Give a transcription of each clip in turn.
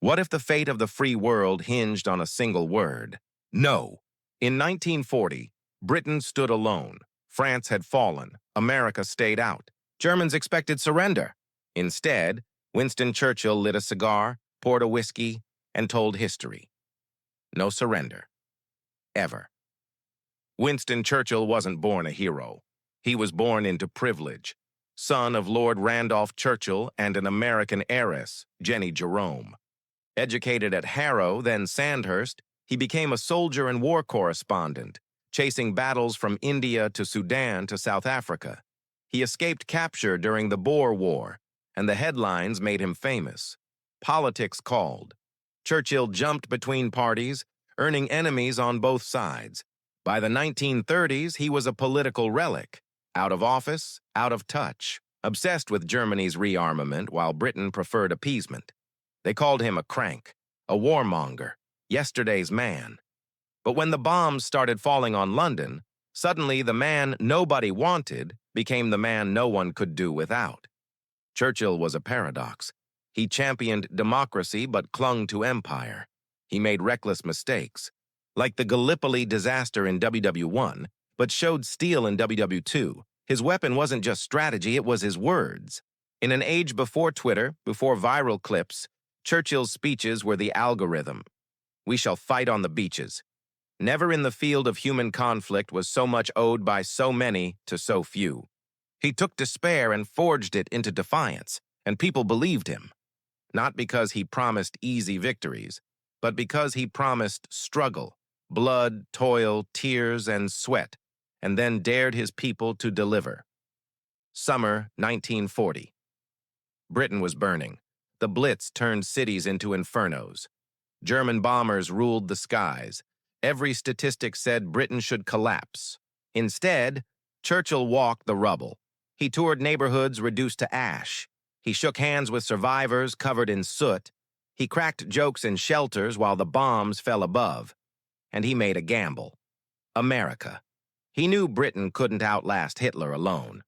What if the fate of the free world hinged on a single word? No. In 1940, Britain stood alone. France had fallen. America stayed out. Germans expected surrender. Instead, Winston Churchill lit a cigar, poured a whiskey, and told history. No surrender. Ever. Winston Churchill wasn't born a hero. He was born into privilege. Son of Lord Randolph Churchill and an American heiress, Jenny Jerome. Educated at Harrow, then Sandhurst, he became a soldier and war correspondent, chasing battles from India to Sudan to South Africa. He escaped capture during the Boer War, and the headlines made him famous. Politics called. Churchill jumped between parties, earning enemies on both sides. By the 1930s, he was a political relic, out of office, out of touch, obsessed with Germany's rearmament while Britain preferred appeasement. They called him a crank, a warmonger, yesterday's man. But when the bombs started falling on London, suddenly the man nobody wanted became the man no one could do without. Churchill was a paradox. He championed democracy but clung to empire. He made reckless mistakes, like the Gallipoli disaster in WW1, but showed steel in WW2. His weapon wasn't just strategy, it was his words. In an age before Twitter, before viral clips, Churchill's speeches were the algorithm. We shall fight on the beaches. Never in the field of human conflict was so much owed by so many to so few. He took despair and forged it into defiance, and people believed him. Not because he promised easy victories, but because he promised struggle, blood, toil, tears, and sweat, and then dared his people to deliver. Summer 1940. Britain was burning. The Blitz turned cities into infernos. German bombers ruled the skies. Every statistic said Britain should collapse. Instead, Churchill walked the rubble. He toured neighborhoods reduced to ash. He shook hands with survivors covered in soot. He cracked jokes in shelters while the bombs fell above. And he made a gamble. America. He knew Britain couldn't outlast Hitler alone.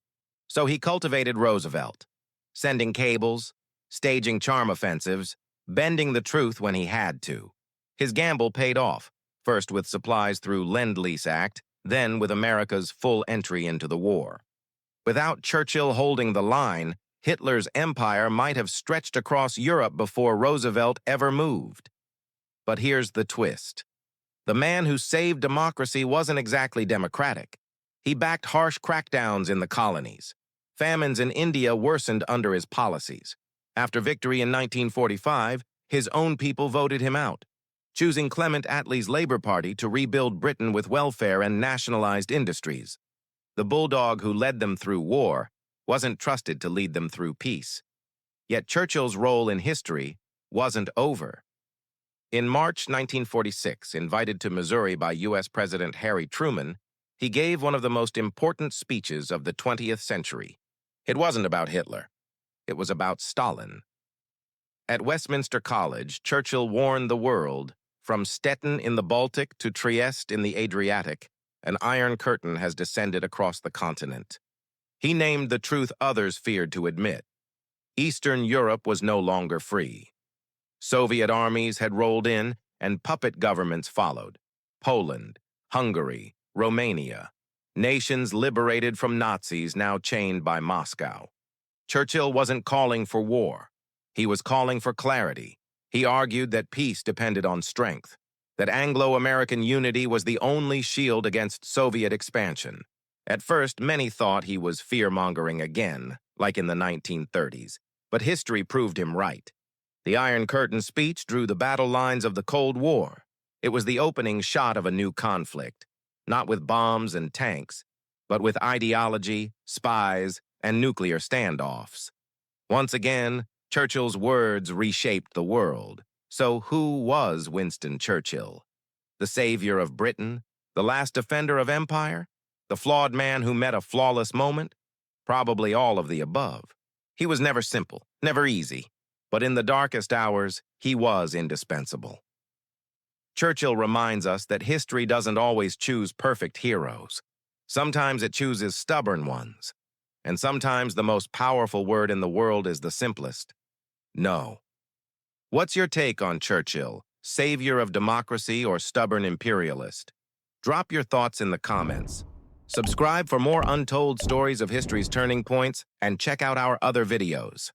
So he cultivated Roosevelt, sending cables, staging charm offensives, bending the truth when he had to. His gamble paid off, first with supplies through Lend-Lease Act, then with America's full entry into the war. Without Churchill holding the line, Hitler's empire might have stretched across Europe before Roosevelt ever moved. But here's the twist. The man who saved democracy wasn't exactly democratic. He backed harsh crackdowns in the colonies. Famines in India worsened under his policies. After victory in 1945, his own people voted him out, choosing Clement Attlee's Labour Party to rebuild Britain with welfare and nationalized industries. The bulldog who led them through war wasn't trusted to lead them through peace. Yet Churchill's role in history wasn't over. In March 1946, invited to Missouri by U.S. President Harry Truman, he gave one of the most important speeches of the 20th century. It wasn't about Hitler. It was about Stalin. At Westminster College, Churchill warned the world, from Stettin in the Baltic to Trieste in the Adriatic, an iron curtain has descended across the continent. He named the truth others feared to admit. Eastern Europe was no longer free. Soviet armies had rolled in, and puppet governments followed. Poland, Hungary, Romania. Nations liberated from Nazis now chained by Moscow. Churchill wasn't calling for war. He was calling for clarity. He argued that peace depended on strength, that Anglo-American unity was the only shield against Soviet expansion. At first, many thought he was fear-mongering again, like in the 1930s, but history proved him right. The Iron Curtain speech drew the battle lines of the Cold War. It was the opening shot of a new conflict, not with bombs and tanks, but with ideology, spies, and nuclear standoffs. Once again, Churchill's words reshaped the world. So who was Winston Churchill? The savior of Britain? The last defender of empire? The flawed man who met a flawless moment? Probably all of the above. He was never simple, never easy, but in the darkest hours, he was indispensable. Churchill reminds us that history doesn't always choose perfect heroes. Sometimes it chooses stubborn ones. And sometimes the most powerful word in the world is the simplest: no. What's your take on Churchill, savior of democracy or stubborn imperialist? Drop your thoughts in the comments. Subscribe for more untold stories of history's turning points and check out our other videos.